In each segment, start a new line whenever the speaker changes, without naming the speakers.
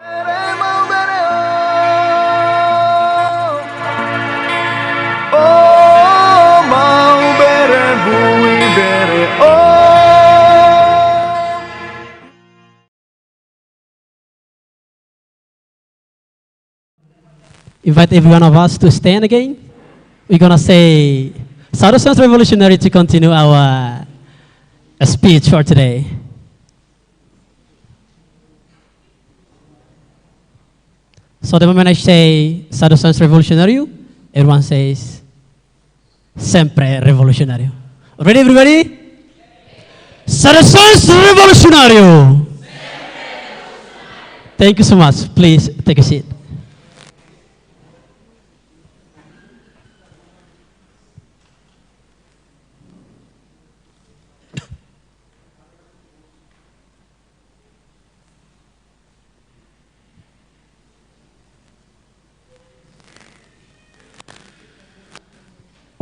Invite every one of us to stand again. We're gonna say South Revolutionary to continue our speech for today. So the moment I say South Revolutionary, everyone says Sempre Revolutionary. Ready, everybody? South Revolutionary. Thank you so much. Please take a seat.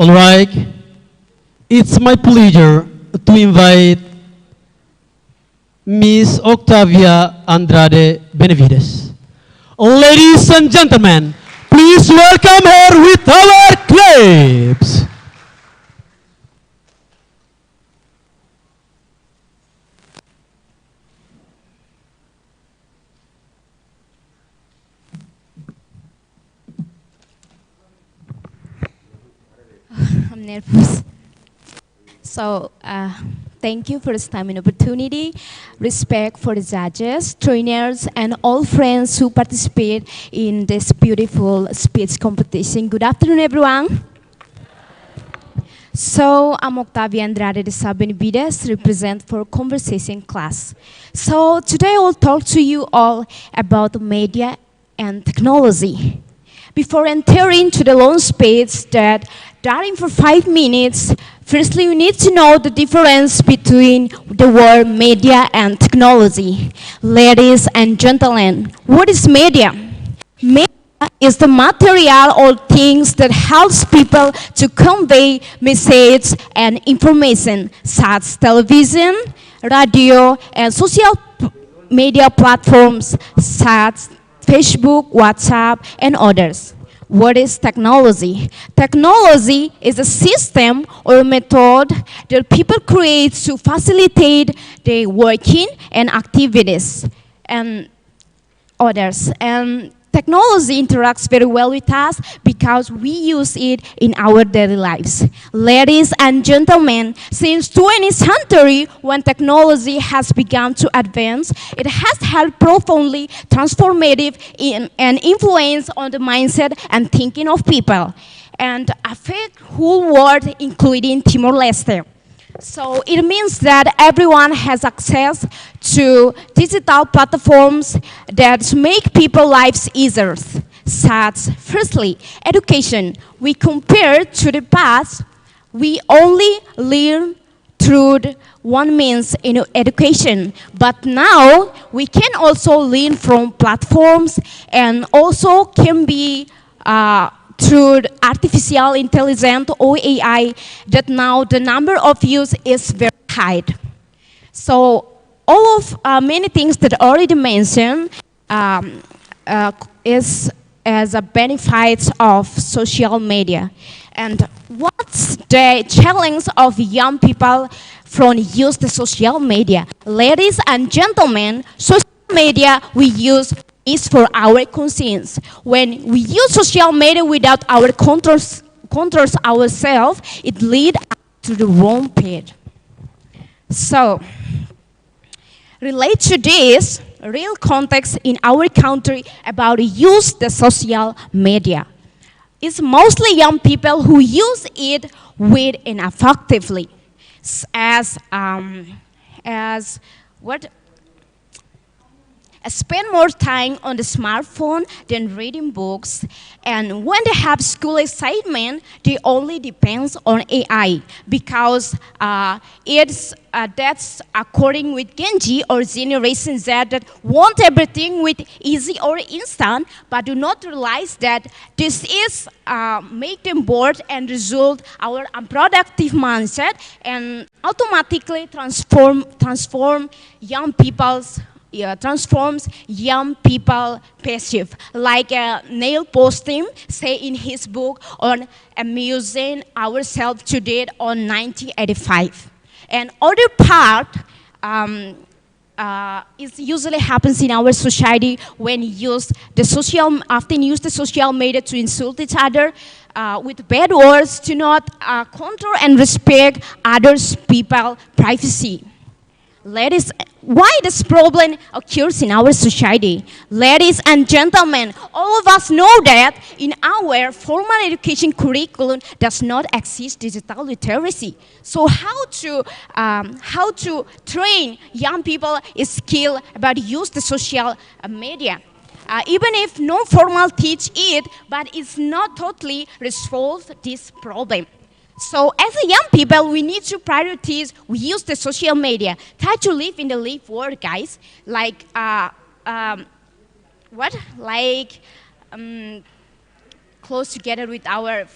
All right, it's my pleasure to invite Miss Octavia Andrade Benavides. Ladies and gentlemen, please welcome her with our claps.
I'm nervous. So, thank you for this time and opportunity. Respect for the judges, trainers, and all friends who participate in this beautiful speech competition. Good afternoon, everyone. So, I'm Octavia Andrade Benavides, represent for conversation class. So, today I will talk to you all about media and technology. Before entering to the long speech that starting for 5 minutes, firstly we need to know the difference between the word media and technology. Ladies and gentlemen, what is media? Media is the material or things that helps people to convey message and information, such as television, radio, and social media platforms such as Facebook, WhatsApp, and others. What is technology? Technology is a system or method that people create to facilitate their working and activities and others. And technology interacts very well with us because we use it in our daily lives. Ladies and gentlemen, since 20th century, when technology has begun to advance, it has had profoundly transformative and influence on the mindset and thinking of people, and affect whole world, including Timor-Leste. So it means that everyone has access to digital platforms that make people's lives easier. Such, firstly, education. We compare to the past, we only learn through one means in education, but now we can also learn from platforms and also can be through artificial intelligence or AI, that now the number of use is very high. So all of many things that I already mentioned is as a benefit of social media. And what's the challenge of young people from use the social media? Ladies and gentlemen, social media we use is for our conscience. When we use social media without our controls ourselves, it leads to the wrong path. So, relate to this real context in our country about use the social media. It's mostly young people who use it with and effectively, spend more time on the smartphone than reading books, and when they have school assignment, they only depends on AI because that's according with Genji or Generation Z that want everything with easy or instant, but do not realize that this is make them bored and result our unproductive mindset and automatically transform young people's transforms young people passive, like Neil Postim say in his book on amusing ourselves to date on 1985. And other part it usually happens in our society when often use the social media to insult each other with bad words, to not control and respect others' people privacy. Ladies, why this problem occurs in our society? Ladies and gentlemen, all of us know that in our formal education curriculum does not exist digital literacy. So how to train young people is skill about use the social media? Even if non-formal teach it, but it's not totally resolve this problem. So as a young people, we need to prioritize, we use the social media. Try to live in the live world, guys. Like, close together with our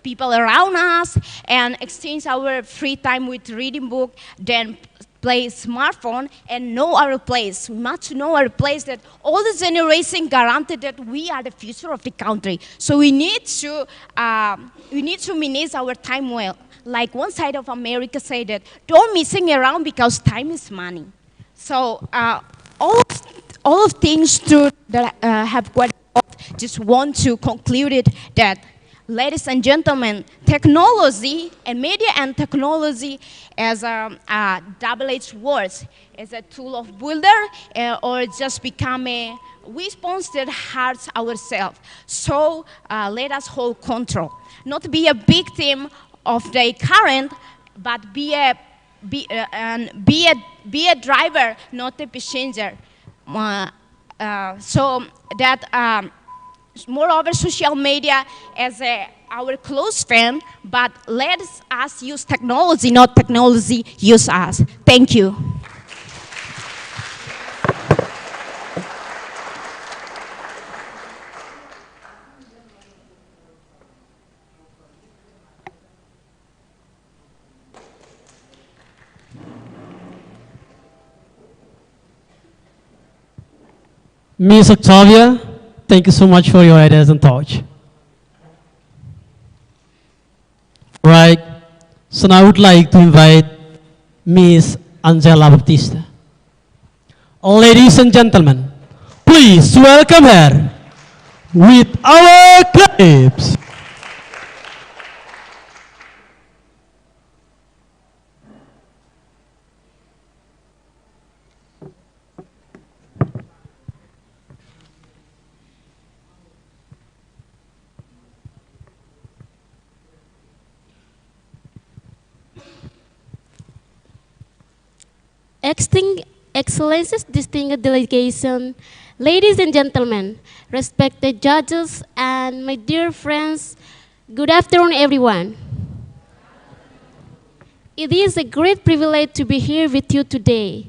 people around us and exchange our free time with reading book, then play smartphone and know our place. We must know our place, that all the generation guaranteed that we are the future of the country. So we need to manage our time well. Like one side of America say that, don't messing around because time is money. So all of things that have what just want to conclude it that, ladies and gentlemen, technology and media and technology as a double-edged word, as a tool of builder or just become a response that hurts ourselves. So let us hold control. Not be a victim of the current, but be a driver, not a passenger. So that moreover, social media as our close friend, but let us use technology, not technology use us. Thank you.
Miss Octavia, thank you so much for your ideas and thoughts. Right, so now I would like to invite Miss Angela Baptista. Ladies and gentlemen, please welcome her with our claps.
Excellencies, distinguished delegation, ladies and gentlemen, respected judges, and my dear friends, good afternoon, everyone. It is a great privilege to be here with you today.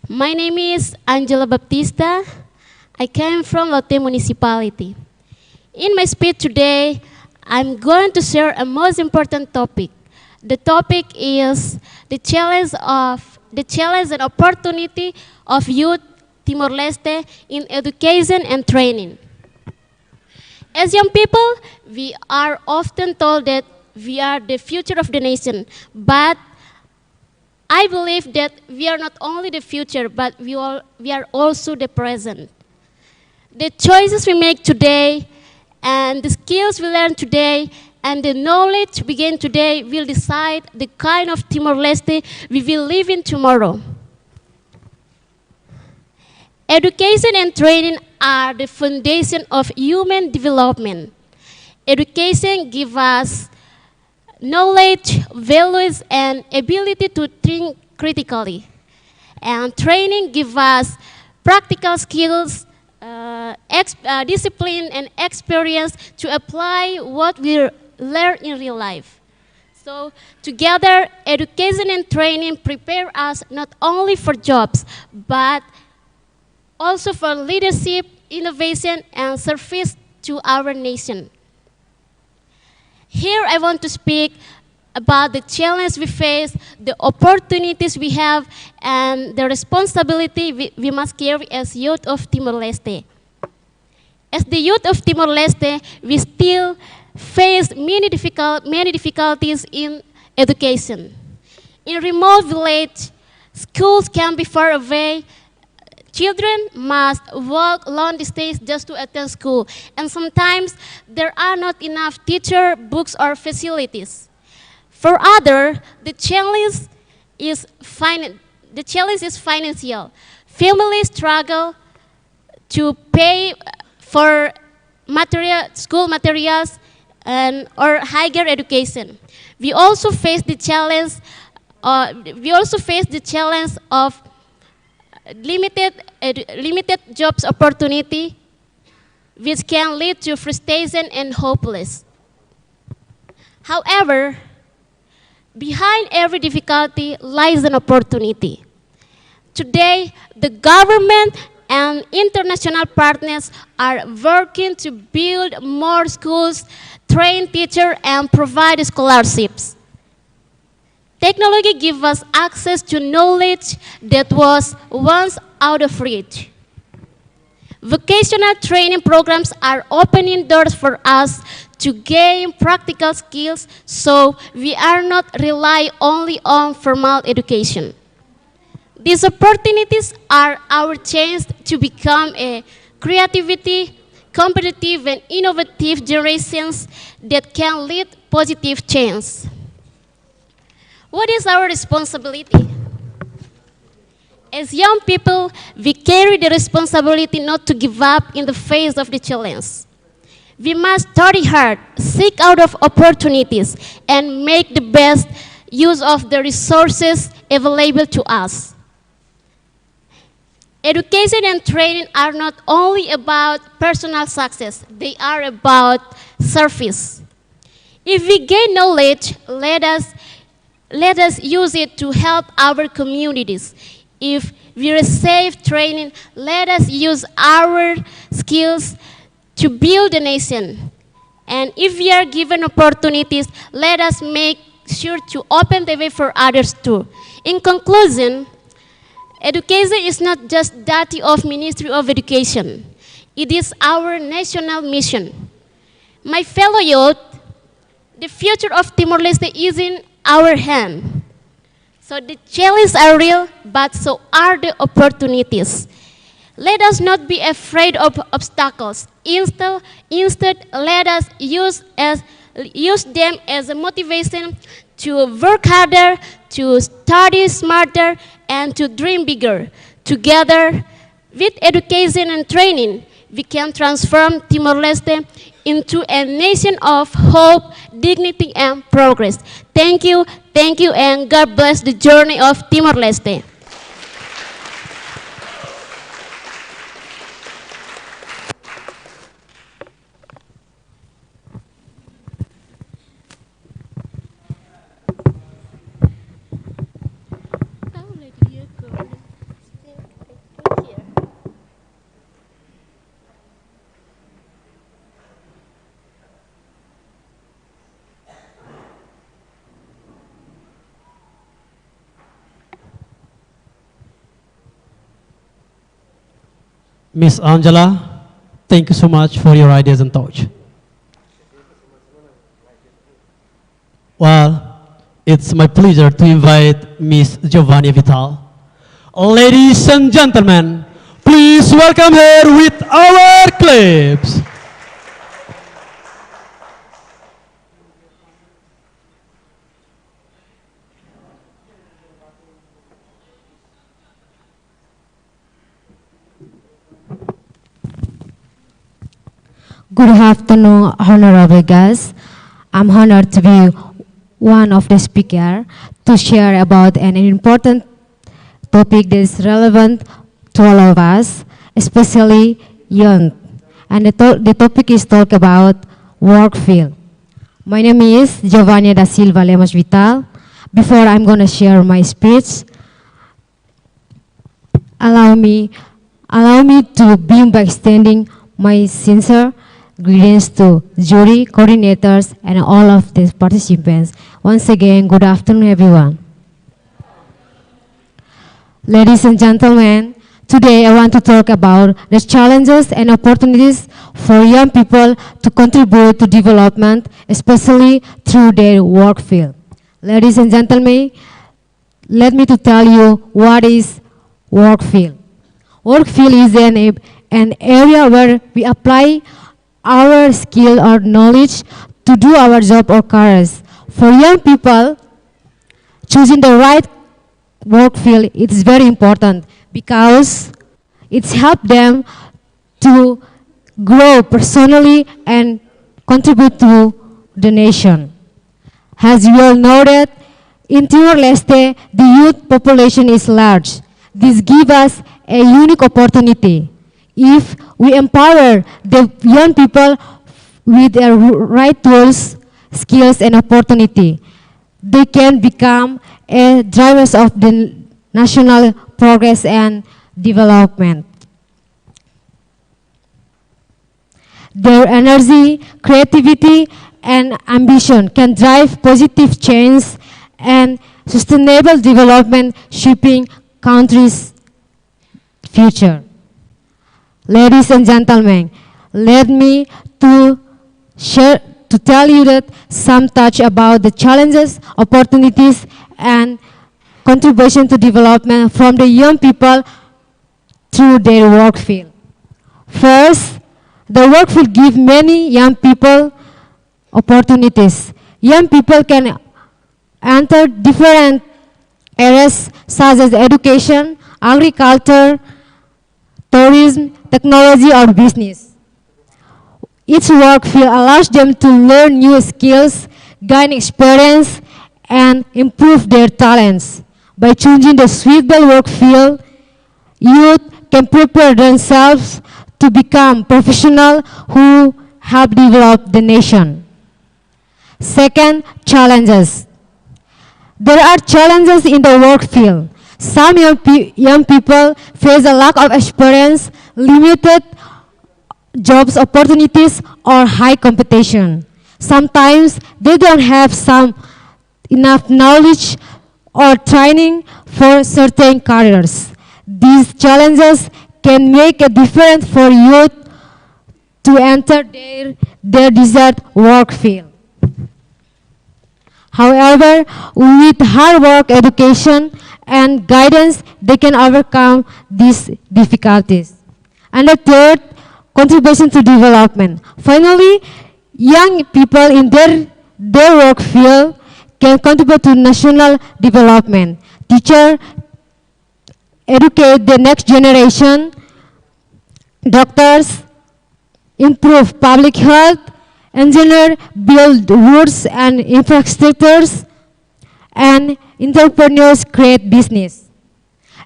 My name is Angela Baptista. I came from Lotte Municipality. In my speech today, I'm going to share a most important topic. The topic is the challenge and opportunity of youth Timor-Leste in education and training. As young people, we are often told that we are the future of the nation, but I believe that we are not only the future, but we are also the present. The choices we make today and the skills we learn today and the knowledge we gain today will decide the kind of Timor-Leste we will live in tomorrow. Education and training are the foundation of human development. Education gives us knowledge, values, and ability to think critically. And training gives us practical skills, discipline, and experience to apply what we learn in real life. So together, education and training prepare us not only for jobs, but also for leadership, innovation, and service to our nation. Here I want to speak about the challenge we face, the opportunities we have, and the responsibility we must carry as youth of Timor-Leste. As the youth of Timor-Leste, we still face many difficulties in education. In remote village, schools can be far away. Children must walk long distance just to attend school, and sometimes there are not enough teacher, books, or facilities. For others, the challenge is financial. Families struggle to pay for school materials or higher education. We also face the challenge. Of limited jobs opportunity, which can lead to frustration and hopeless. However, behind every difficulty lies an opportunity. Today, the government and international partners are working to build more schools, train teachers, and provide scholarships. Technology gives us access to knowledge that was once out of reach. Vocational training programs are opening doors for us to gain practical skills, so we are not relying only on formal education. These opportunities are our chance to become a creativity, competitive, and innovative generations that can lead positive change. What is our responsibility? As young people, we carry the responsibility not to give up in the face of the challenge. We must study hard, seek out of opportunities, and make the best use of the resources available to us. Education and training are not only about personal success, they are about service. If we gain knowledge, let us use it to help our communities. If we receive training, let us use our skills to build a nation. And if we are given opportunities, let us make sure to open the way for others too. In conclusion, education is not just duty of Ministry of Education. It is our national mission. My fellow youth, the future of Timor-Leste is in our hand. So the challenges are real, but so are the opportunities. Let us not be afraid of obstacles. Instead, let us use them as a motivation to work harder, to study smarter, and to dream bigger. Together, with education and training, we can transform Timor-Leste into a nation of hope, dignity, and progress. Thank you, and God bless the journey of Timor-Leste.
Miss Angela, thank you so much for your ideas and thoughts. Well, it's my pleasure to invite Miss Giovanni Vital. Ladies and gentlemen, please welcome her with our clips.
Good afternoon, honorable guests. I'm honored to be one of the speakers to share about an important topic that is relevant to all of us, especially young. And the topic is talk about work field. My name is Giovanni da Silva Lemos Vital. Before I'm going to share my speech, allow me to begin by extending my sincere Greetings to jury, coordinators, and all of the participants. Once again, good afternoon, everyone. Ladies and gentlemen, today I want to talk about the challenges and opportunities for young people to contribute to development, especially through their work field. Ladies and gentlemen, let me to tell you what is work field. Work field is an area where we apply our skill or knowledge to do our job or careers. For young people, choosing the right work field is very important because it's helped them to grow personally and contribute to the nation. As you all know that, in Timor-Leste, the youth population is large. This gives us a unique opportunity. If we empower the young people with the right tools, skills, and opportunity, they can become drivers of the national progress and development. Their energy, creativity, and ambition can drive positive change and sustainable development, shaping countries' future. Ladies and gentlemen, let me to tell you that some touch about the challenges, opportunities, and contribution to development from the young people through their work field. First, the work field gives many young people opportunities. Young people can enter different areas such as education, agriculture, tourism, technology, or business. Each work field allows them to learn new skills, gain experience, and improve their talents. By choosing the suitable work field, youth can prepare themselves to become professionals who help develop the nation. Second, challenges. There are challenges in the work field. Some young people face a lack of experience, limited jobs opportunities, or high competition. Sometimes they don't have enough knowledge or training for certain careers. These challenges can make a difference for youth to enter their desired work field. However, with hard work, education, and guidance, they can overcome these difficulties. And the third, contribution to development. Finally, young people in their work field can contribute to national development. Teachers educate the next generation, doctors improve public health, engineers build roads and infrastructures, and entrepreneurs create business.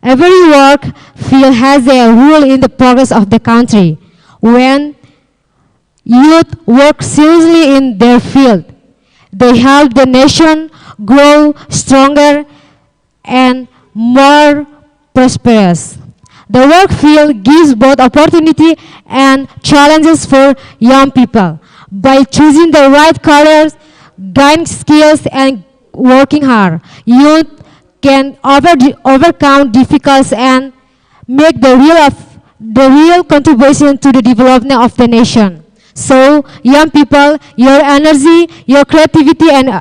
Every work field has a role in the progress of the country. When youth work seriously in their field, they help the nation grow stronger and more prosperous. The work field gives both opportunity and challenges for young people. By choosing the right careers, gain skills, and working hard, youth can overcome difficulties and make the real contribution to the development of the nation. So, young people, your energy, your creativity, and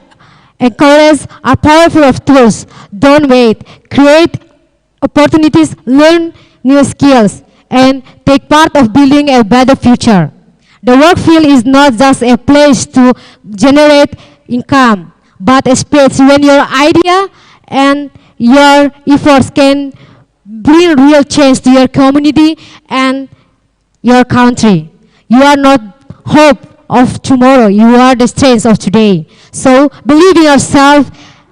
courage are powerful tools. Don't wait. Create opportunities, learn new skills, and take part of building a better future. The work field is not just a place to generate income, but a space when your idea and your efforts can bring real change to your community and your country. You are not hope of tomorrow, you are the strength of today. So believe in yourself,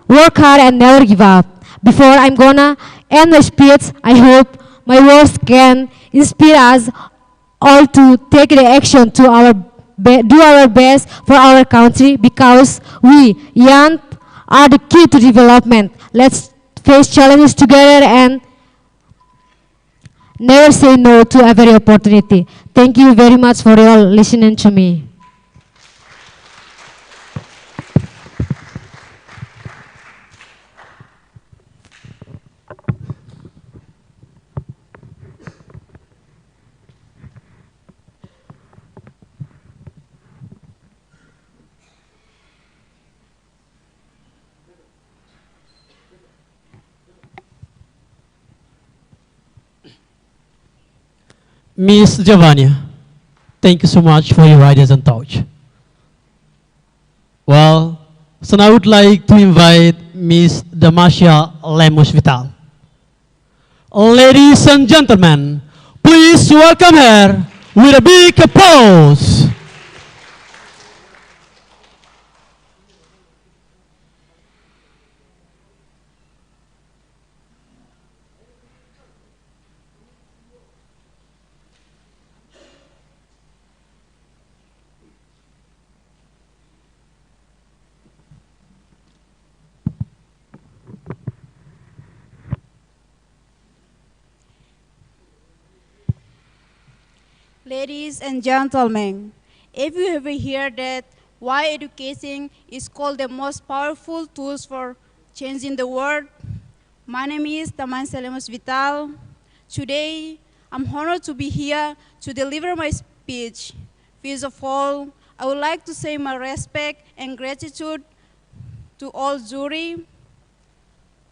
work hard, and never give up. Before I'm gonna end my speech, I hope my words can inspire us all to take the action to do our best for our country, because we young are the key to development. Let's face challenges together and never say no to every opportunity. Thank you very much for your listening to me.
Miss Giovanni, thank you so much for your ideas and thoughts. Well, so now I would like to invite Miss Damashia Lemus Vital. Ladies and gentlemen, please welcome her with a big applause.
Ladies and gentlemen, if you ever hear that why education is called the most powerful tools for changing the world, my name is Damashia Lemus Vital. Today, I'm honored to be here to deliver my speech. First of all, I would like to say my respect and gratitude to all jury,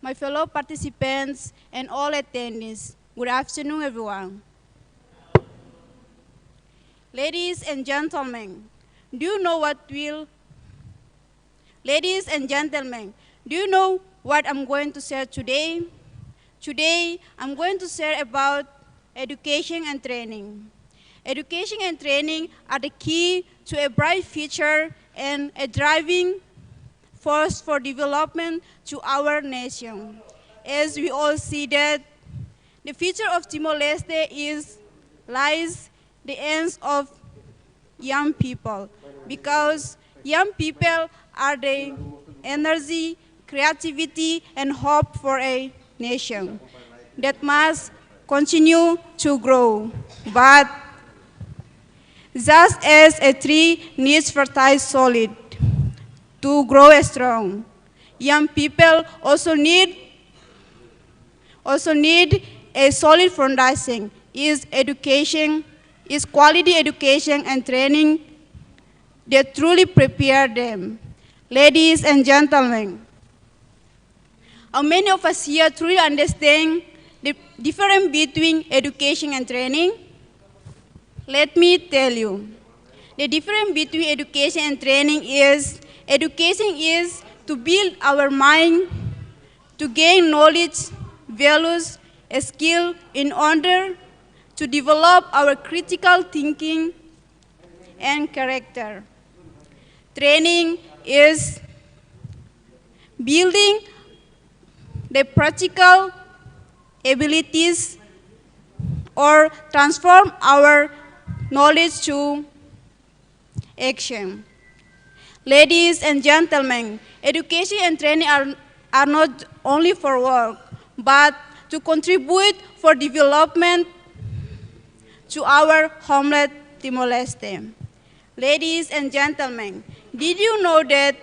my fellow participants, and all attendees. Good afternoon, everyone. Ladies and gentlemen, do you know what I'm going to share today? Today, I'm going to share about education and training. Education and training are the key to a bright future and a driving force for development to our nation. As we all see that the future of Timor-Leste lies the hands of young people, because young people are the energy, creativity, and hope for a nation that must continue to grow. But just as a tree needs fertile soil to grow strong, young people also need a solid foundation. Is quality education and training that truly prepare them. Ladies and gentlemen, how many of us here truly understand the difference between education and training? Let me tell you. The difference between education and training is, education is to build our mind, to gain knowledge, values, a skill in order to develop our critical thinking and character. Training is building the practical abilities or transform our knowledge to action. Ladies and gentlemen, education and training are not only for work, but to contribute for development to our homeland, Timor-Leste. Ladies and gentlemen, did you know that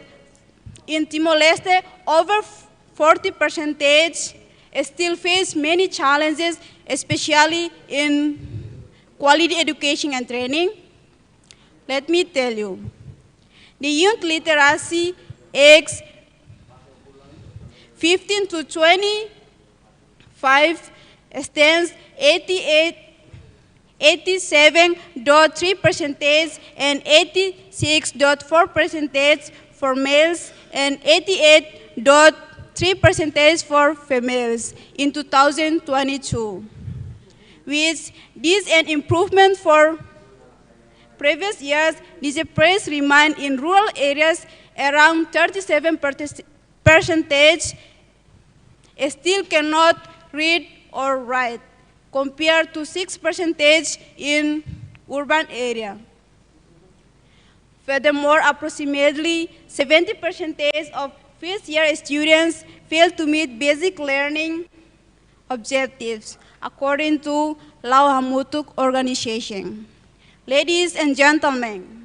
in Timor-Leste, over 40% still face many challenges, especially in quality education and training? Let me tell you. The youth literacy age 15 to 25 stands 87.3% and 86.4% for males and 88.3% for females in 2022. Which is an improvement for previous years. This price remained in rural areas around 37%, still cannot read or write, compared to 6% in urban area. Furthermore, approximately 70% of first-year students fail to meet basic learning objectives according to Lauhamutuk organization. Ladies and gentlemen,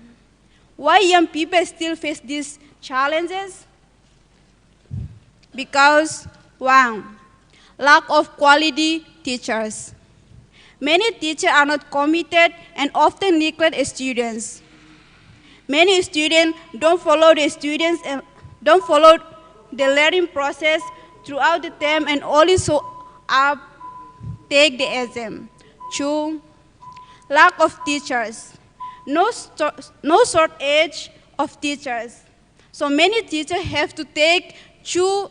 why young people still face these challenges? Because, one, lack of quality teachers. Many teachers are not committed and often neglect students. Many students don't follow the learning process throughout the term and only show up, take the exam. Two, lack of teachers. No shortage of teachers. So many teachers have to take two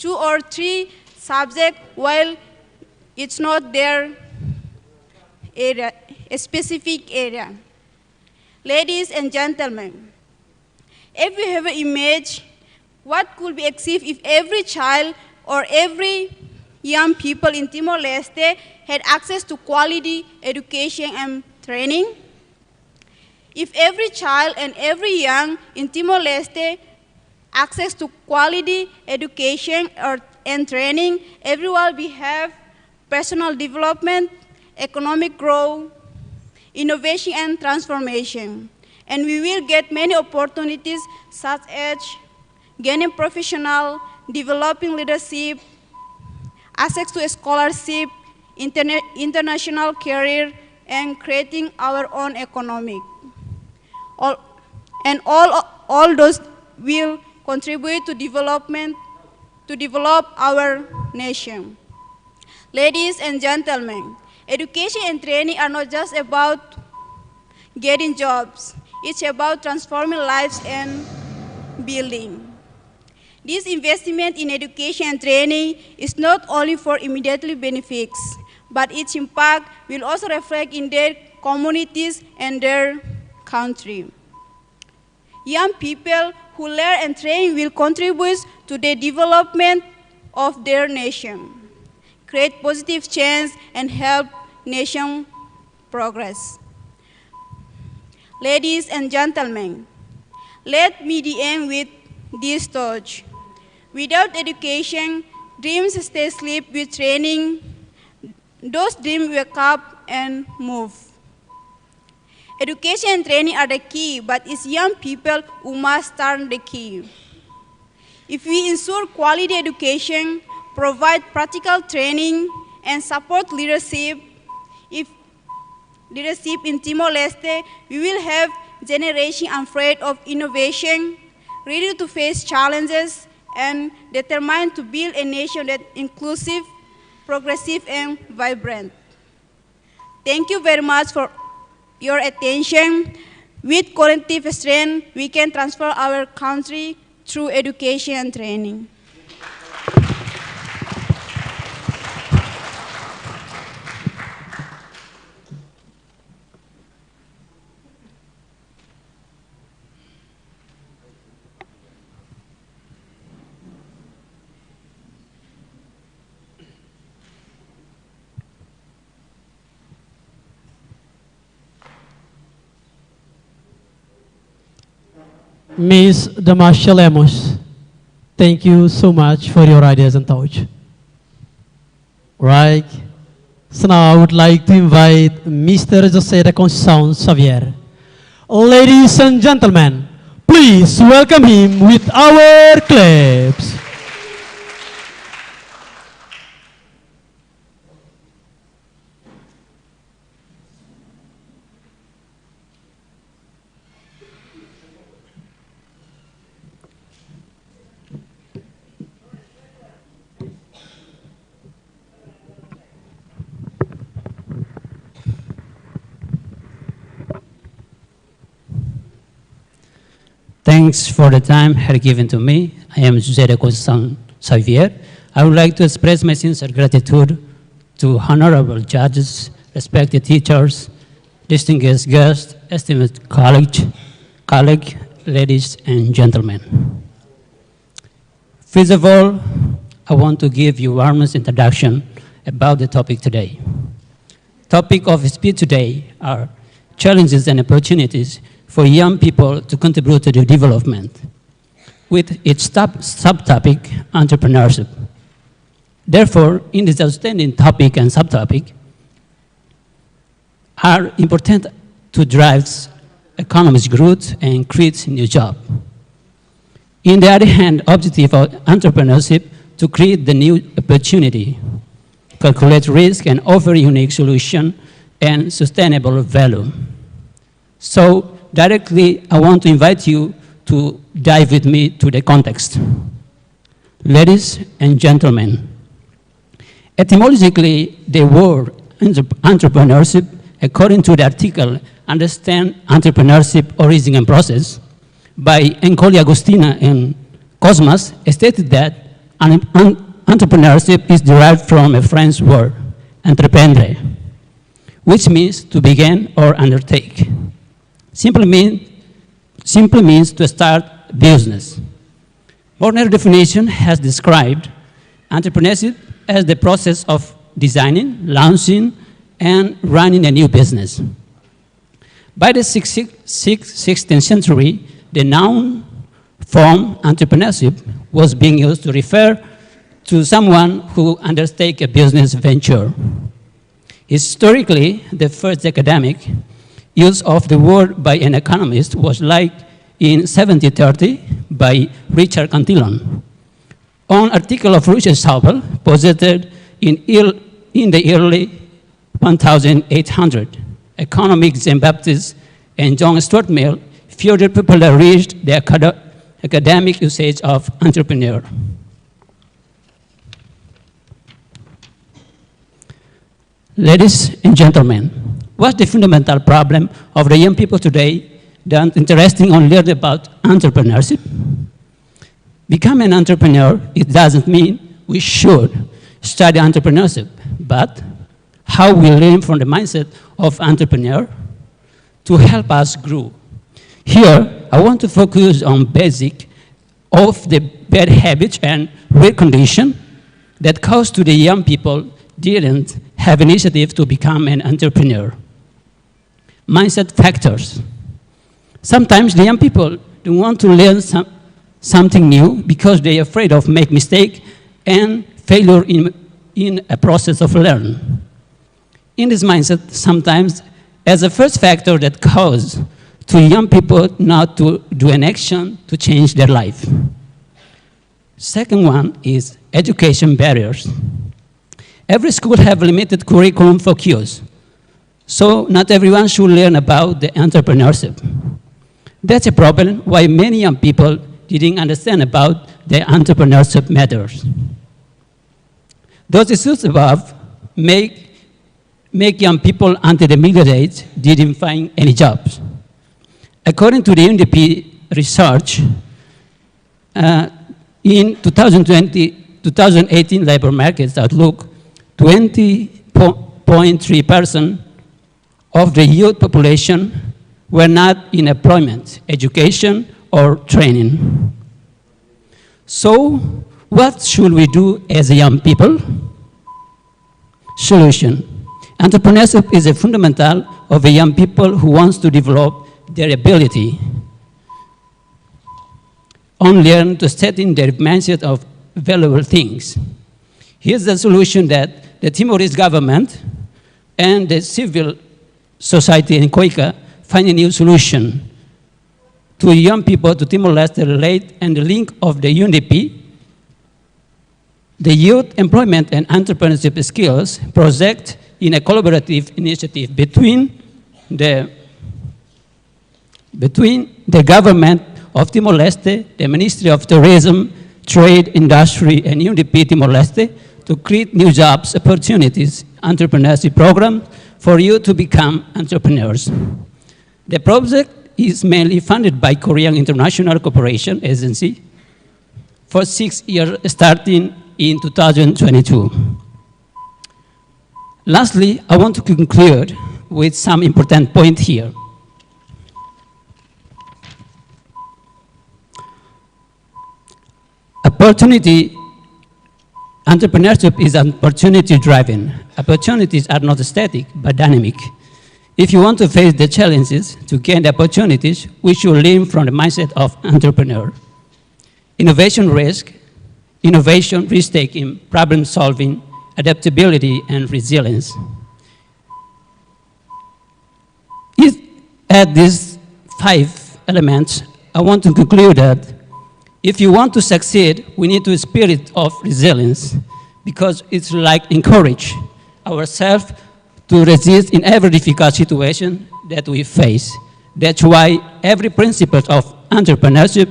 or three subjects while it's not their area, a specific area. Ladies and gentlemen, if we have an image, what could be achieved if every child or every young people in Timor-Leste had access to quality education and training? If every child and every young in Timor-Leste access to quality education and training, everyone will have personal development, economic growth, innovation and transformation. And we will get many opportunities such as gaining professional, developing leadership, access to a scholarship, international career, and creating our own economic. All those will contribute to development, to develop our nation. Ladies and gentlemen, education and training are not just about getting jobs. It's about transforming lives and building. This investment in education and training is not only for immediately benefits, but its impact will also reflect in their communities and their country. Young people who learn and train will contribute to the development of their nation, create positive change, and help nation progress. Ladies and gentlemen, let me end with this thought. Without education, dreams stay asleep. With training, those dreams wake up and move. Education and training are the key, but it's young people who must turn the key. If we ensure quality education, provide practical training, and support leadership in Timor-Leste, we will have generation unafraid of innovation, ready to face challenges, and determined to build a nation that is inclusive, progressive, and vibrant. Thank you very much for your attention. With collective strength, we can transform our country through education and training.
Ms. Damashia Lemos, thank you so much for your ideas and thoughts. Right. So now I would like to invite Mr. José da Conceição Xavier. Ladies and gentlemen, please welcome him with our claps.
Thanks for the time here given to me. I am José da Conceição Xavier. I would like to express my sincere gratitude to honorable judges, respected teachers, distinguished guests, esteemed colleague, ladies and gentlemen. First of all, I want to give you warmest introduction about the topic today. Topic of speech today are challenges and opportunities for young people to contribute to the development, with its subtopic, entrepreneurship. Therefore, in this outstanding topic and subtopic are important to drive economic growth and create new jobs. In the other hand, objective of entrepreneurship to create the new opportunity, calculate risk, and offer unique solution and sustainable value. So directly, I want to invite you to dive with me to the context. Ladies and gentlemen, etymologically, the word entrepreneurship, according to the article, understand entrepreneurship origin and process, by Encoli Agostina and Cosmas, stated that entrepreneurship is derived from a French word, entreprendre, which means to begin or undertake. Simply means to start business. Modern definition has described entrepreneurship as the process of designing, launching, and running a new business. By the 16th century, the noun form entrepreneurship was being used to refer to someone who undertakes a business venture. Historically, the first academic use of the word by an economist was like in 1730 by Richard Cantillon. An article of Richard Sauber, posited in the early 1800, economics Jean-Baptiste and John Stuart Mill further popularized the academic usage of entrepreneur. Ladies and gentlemen, what's the fundamental problem of the young people today that are interested in learning about entrepreneurship? Become an entrepreneur, it doesn't mean we should study entrepreneurship, but how we learn from the mindset of entrepreneur to help us grow. Here, I want to focus on basic of the bad habits and real condition that cause to the young people didn't have initiative to become an entrepreneur. Mindset factors. Sometimes the young people don't want to learn something new because they're afraid of make mistake and failure in a process of learning. In this mindset, sometimes as a first factor that cause to young people not to do an action to change their life. Second one is education barriers. Every school have limited curriculum focus, so not everyone should learn about the entrepreneurship. That's a problem why many young people didn't understand about the entrepreneurship matters. Those issues above make young people until the middle age didn't find any jobs. According to the UNDP research, in 2018 labor markets outlook, 20.3% of the youth population were not in employment, education, or training. So, what should we do as young people? Solution. Entrepreneurship is a fundamental of a young people who wants to develop their ability on learn to set in their mindset of valuable things. Here's the solution that the Timor-Leste government and the civil society in Koika find a new solution to young people to Timor-Leste relate and the link of the UNDP, the Youth Employment and Entrepreneurship Skills project in a collaborative initiative between the government of Timor-Leste, the Ministry of Tourism, Trade, Industry, and UNDP Timor-Leste to create new jobs, opportunities, entrepreneurship program for you to become entrepreneurs. The project is mainly funded by Korean International Cooperation Agency for 6 years starting in 2022. Lastly, I want to conclude with some important point here. Entrepreneurship is opportunity-driven. Opportunities are not static, but dynamic. If you want to face the challenges to gain the opportunities, we should learn from the mindset of entrepreneur. Innovation risk innovation, risk-taking, problem-solving, adaptability, and resilience. At these 5 elements, I want to conclude that if you want to succeed, we need a spirit of resilience, because it's like encourage ourselves to resist in every difficult situation that we face. That's why every principle of entrepreneurship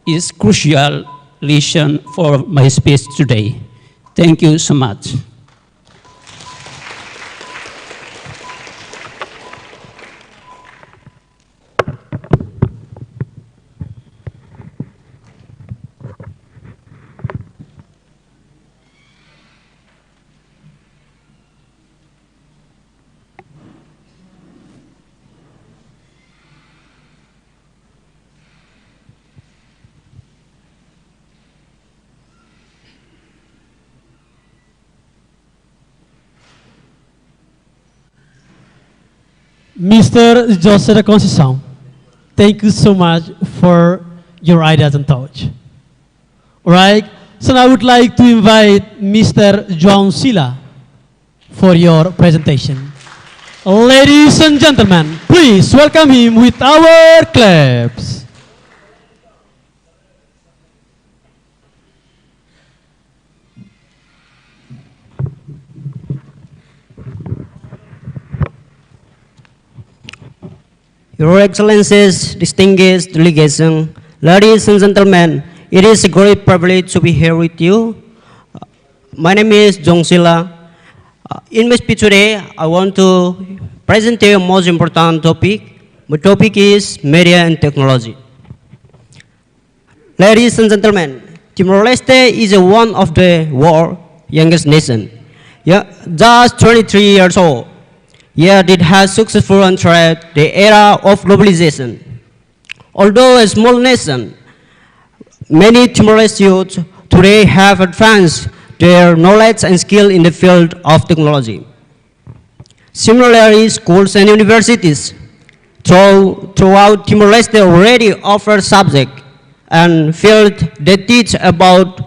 is crucial lesson for my speech today. Thank you so much.
Mr. Jose da Conceição, thank you so much for your ideas and thoughts. All right, so now I would like to invite Mr. João Sila for your presentation. Ladies and gentlemen, please welcome him with our claps.
Your Excellencies, distinguished delegation, ladies and gentlemen, it is a great privilege to be here with you. My name is João Sila. In my speech today, I want to present you a most important topic. My topic is media and technology. Ladies and gentlemen, Timor-Leste is one of the world's youngest nations. Just 23 years old. Yet it has successfully entered the era of globalization. Although a small nation, many Timor-Leste youth today have advanced their knowledge and skill in the field of technology. Similarly, schools and universities throughout Timor-Leste already offer subjects and fields that teach about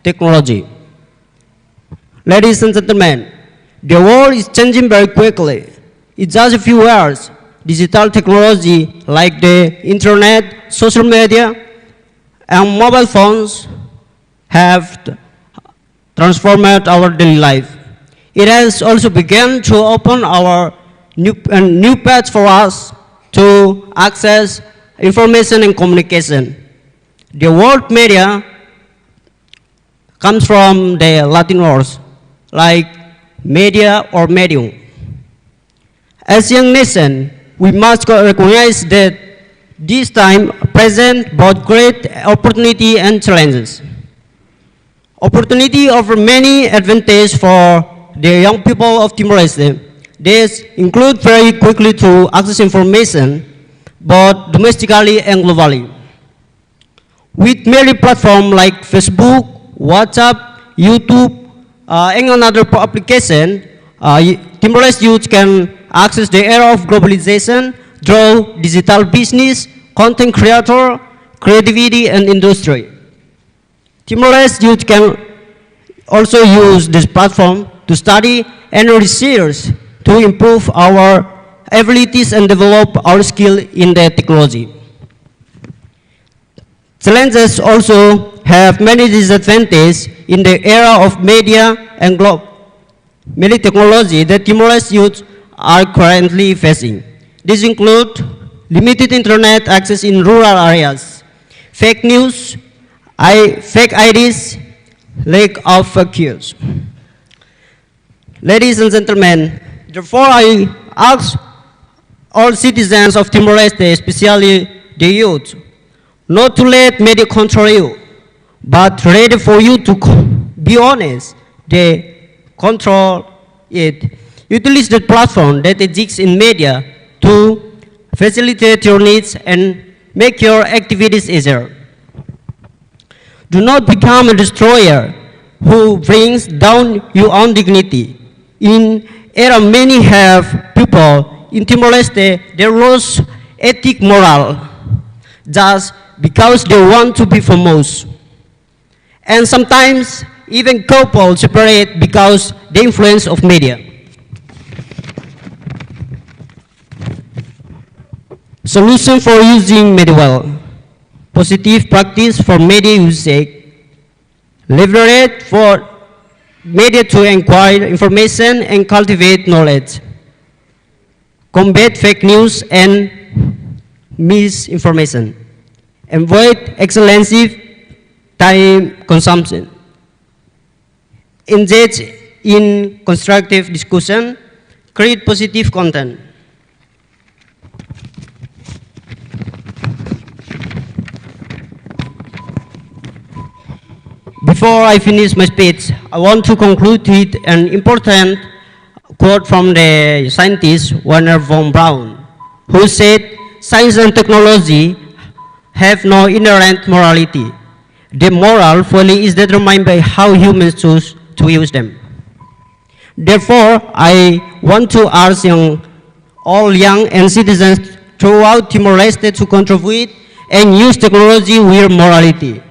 technology. Ladies and gentlemen, the world is changing very quickly. In just a few years, digital technology like the internet, social media, and mobile phones have transformed our daily life. It has also begun to open our new paths for us to access information and communication. The word media comes from the Latin words like media or medium. As a young nation, we must recognize that this time presents both great opportunity and challenges. Opportunity offer many advantages for the young people of Timor-Leste. These include very quickly to access information, both domestically and globally. With many platforms like Facebook, WhatsApp, YouTube, and another application, Timor-Leste youth can access the era of globalization through digital business, content creator, creativity, and industry. Timor-Leste youth can also use this platform to study and research to improve our abilities and develop our skill in the technology. Challenges also have many disadvantages in the era of media and media technology that Timor-Leste youth are currently facing. These include limited internet access in rural areas, fake news, fake IDs, lack of queues. Ladies and gentlemen, therefore I ask all citizens of Timor-Leste, especially the youth, not to let media control you, but ready for you to be honest, they control it. Utilize the platform that exists in media to facilitate your needs and make your activities easier. Do not become a destroyer who brings down your own dignity. In era many have people in Timor-Leste, they lose ethic moral just because they want to be famous. And sometimes even couples separate because the influence of media. Solution for using media well. Positive practice for media usage. Leverage for media to acquire information and cultivate knowledge. Combat fake news and misinformation. Avoid excessive time consumption. Engage in constructive discussion. Create positive content. Before I finish my speech, I want to conclude with an important quote from the scientist Werner von Braun, who said, "Science and technology have no inherent morality. The moral fully is determined by how humans choose to use them." Therefore, I want to ask all young and citizens throughout Timor-Leste to contribute and use technology with morality,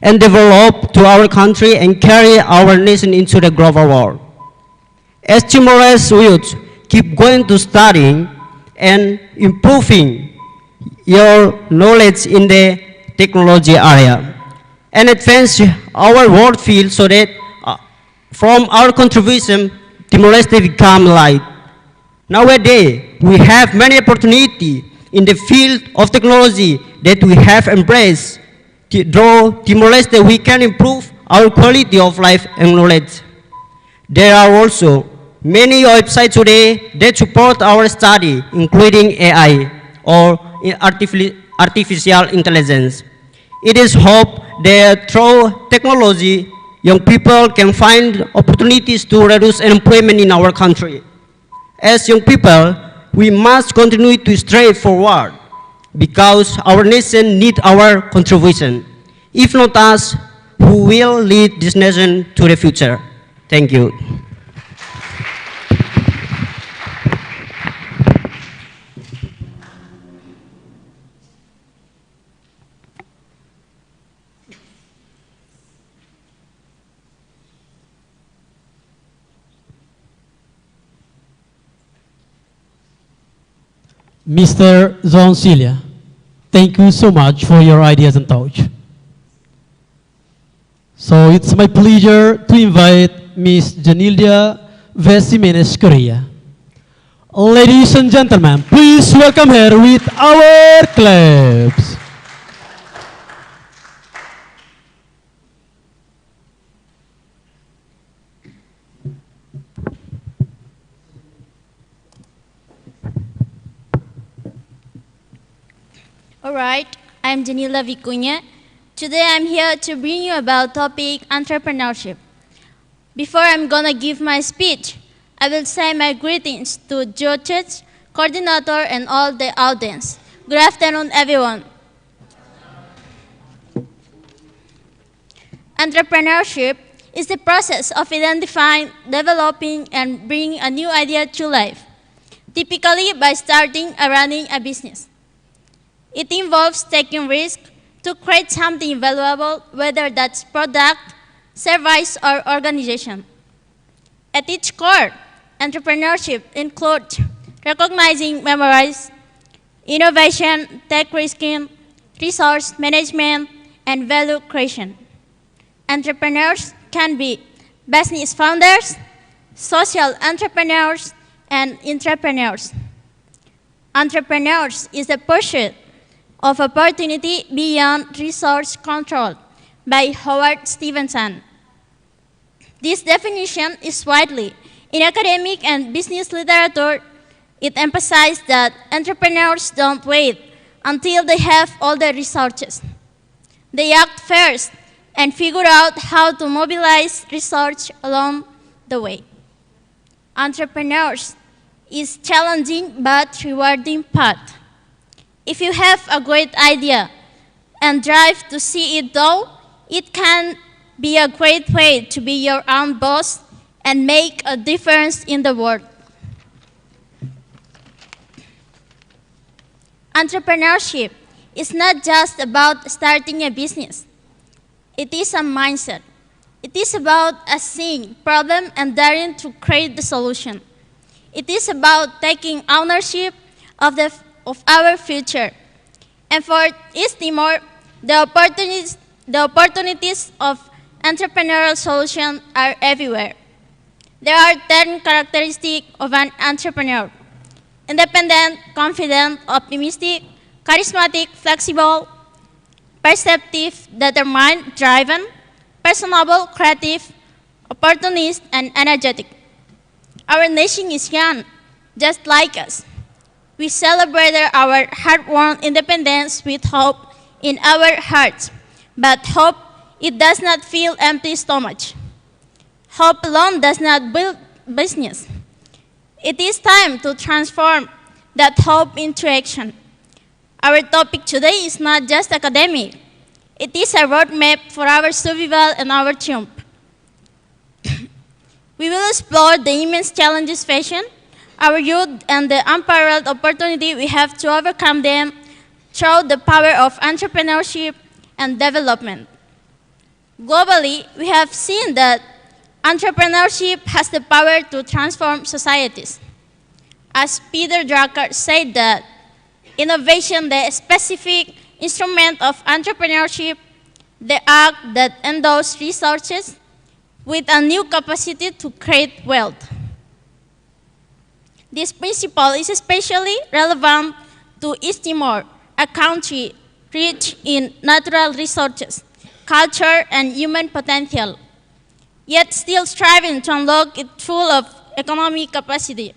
and develop to our country and carry our nation into the global world. As Timor-Leste youth keep going to studying and improving your knowledge in the technology area, and advance our world field so that from our contribution, Timor-Leste become light. Nowadays, we have many opportunities in the field of technology that we have embraced. Through Timor-Leste, we can improve our quality of life and knowledge. There are also many websites today that support our study, including AI or artificial intelligence. It is hoped that through technology, young people can find opportunities to reduce unemployment in our country. As young people, we must continue to strive forward because our nation needs our contribution. If not us, who will lead this nation to the future? Thank you.
Mr. SesaunII, thank you so much for your ideas and thoughts. So it's my pleasure to invite Miss Janilia Vesimenes Korea. Ladies and gentlemen, please welcome her with our claps.
Alright, I'm Janilia Vicuña. Today I'm here to bring you about topic entrepreneurship. Before I'm gonna give my speech, I will say my greetings to judges, coordinator, and all the audience. Good afternoon, everyone. Entrepreneurship is the process of identifying, developing, and bringing a new idea to life, typically by starting or running a business. It involves taking risks to create something valuable, whether that's product, service, or organization. At its core, entrepreneurship includes recognizing memories, innovation, tech risking, resource management, and value creation. Entrepreneurs can be business founders, social entrepreneurs, and entrepreneurs. Entrepreneurs is the pursuit of opportunity beyond resource control by Howard Stevenson. This definition is widely in academic and business literature. It emphasizes that entrepreneurs don't wait until they have all the resources. They act first and figure out how to mobilize resources along the way. Entrepreneurs is challenging but rewarding path. If you have a great idea and drive to see it through, it can be a great way to be your own boss and make a difference in the world. Entrepreneurship is not just about starting a business. It is a mindset. It is about us seeing problem and daring to create the solution. It is about taking ownership of our future. And for East Timor, the opportunities of entrepreneurial solutions are everywhere. There are 10 characteristics of an entrepreneur: independent, confident, optimistic, charismatic, flexible, perceptive, determined, driven, personable, creative, opportunist, and energetic. Our nation is young, just like us. We celebrated our hard-won independence with hope in our hearts, but hope, it does not fill empty stomach. Hope alone does not build business. It is time to transform that hope into action. Our topic today is not just academic. It is a roadmap for our survival and our triumph. We will explore the immense challenges facing our youth and the unparalleled opportunity we have to overcome them through the power of entrepreneurship and development. Globally, we have seen that entrepreneurship has the power to transform societies. As Peter Drucker said that innovation, the specific instrument of entrepreneurship, the act that endows resources with a new capacity to create wealth. This principle is especially relevant to East Timor, a country rich in natural resources, culture, and human potential, yet still striving to unlock it full of economic capacity.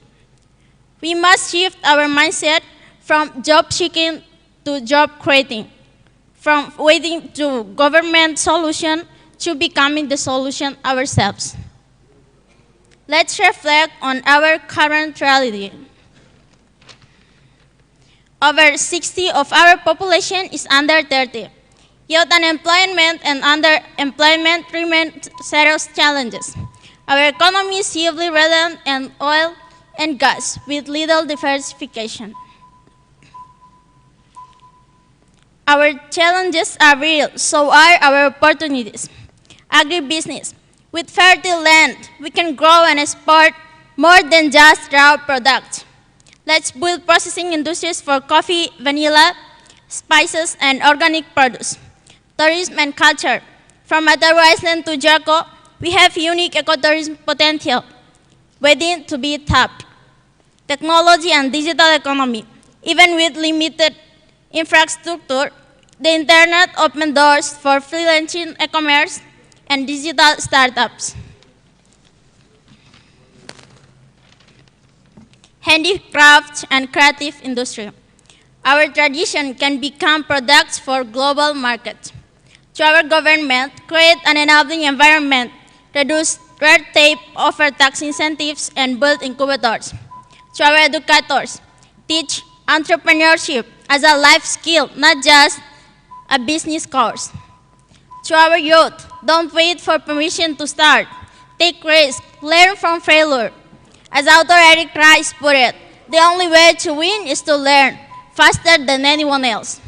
We must shift our mindset from job seeking to job creating, from waiting to government solution to becoming the solution ourselves. Let's reflect on our current reality. Over 60% of our population is under 30. Youth unemployment and underemployment remain serious challenges. Our economy is heavily reliant on oil and gas with little diversification. Our challenges are real, so are our opportunities. Agribusiness. With fertile land, we can grow and export more than just raw products. Let's build processing industries for coffee, vanilla, spices, and organic produce. Tourism and culture. From Ataru Island to Jericho, we have unique ecotourism potential waiting to be tapped. Technology and digital economy. Even with limited infrastructure, the internet opened doors for freelancing e-commerce and digital startups. Handicrafts and creative industry. Our tradition can become products for global markets. To our government, create an enabling environment, reduce red tape, offer tax incentives, and build incubators. To our educators, teach entrepreneurship as a life skill, not just a business course. To our youth, don't wait for permission to start. Take risks, learn from failure. As author Eric Rice put it, the only way to win is to learn faster than anyone else.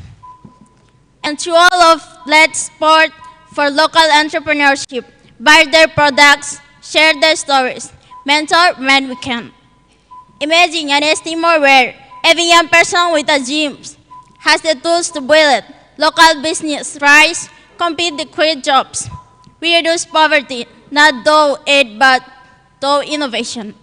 And to all of Let's Support for local entrepreneurship, buy their products, share their stories, mentor when we can. Imagine an East Timor where every young person with a gym has the tools to build it. Local business rise, compete to create jobs. We reduce poverty, not through aid but through innovation.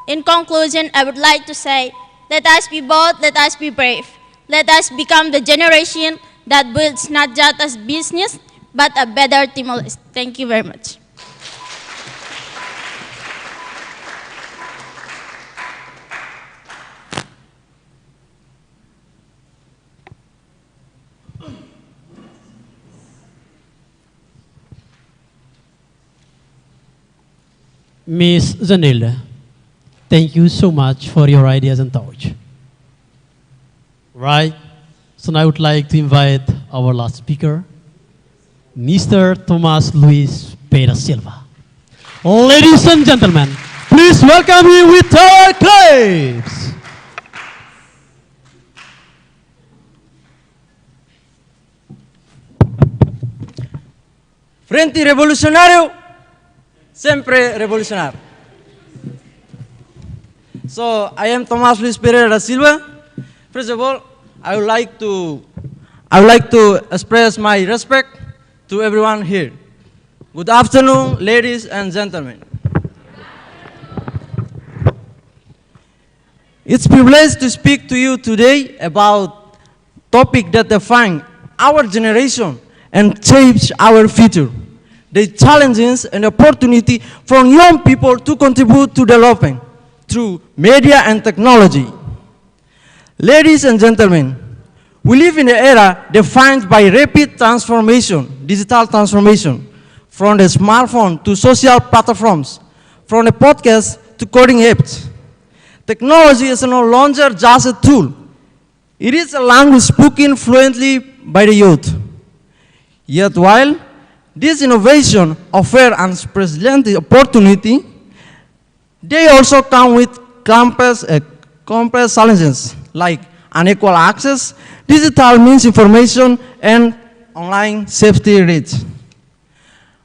In conclusion, I would like to say, let us be bold, let us be brave. Let us become the generation that builds not just a business, but a better Timor-Leste. Thank you very much.
Miss Janilia, thank you so much for your ideas and thoughts. Right, so now I would like to invite our last speaker, Mr. Tomas Luis Pereira Silva. Ladies and gentlemen, please welcome him with our claps.
Frente revolucionario, siempre revolucionar. So I am Tomás Luis Pereira da Silva. First of all, I would like to express my respect to everyone here. Good afternoon, ladies and gentlemen. It's a privilege to speak to you today about topic that define our generation and shapes our future. The challenges and opportunity for young people to contribute to development through media and technology. Ladies and gentlemen, we live in an era defined by rapid transformation, digital transformation, from the smartphone to social platforms, from the podcast to coding apps. Technology is no longer just a tool. It is a language spoken fluently by the youth. Yet while this innovation offers unprecedented opportunity, they also come with complex challenges like unequal access, digital misinformation, and online safety risks.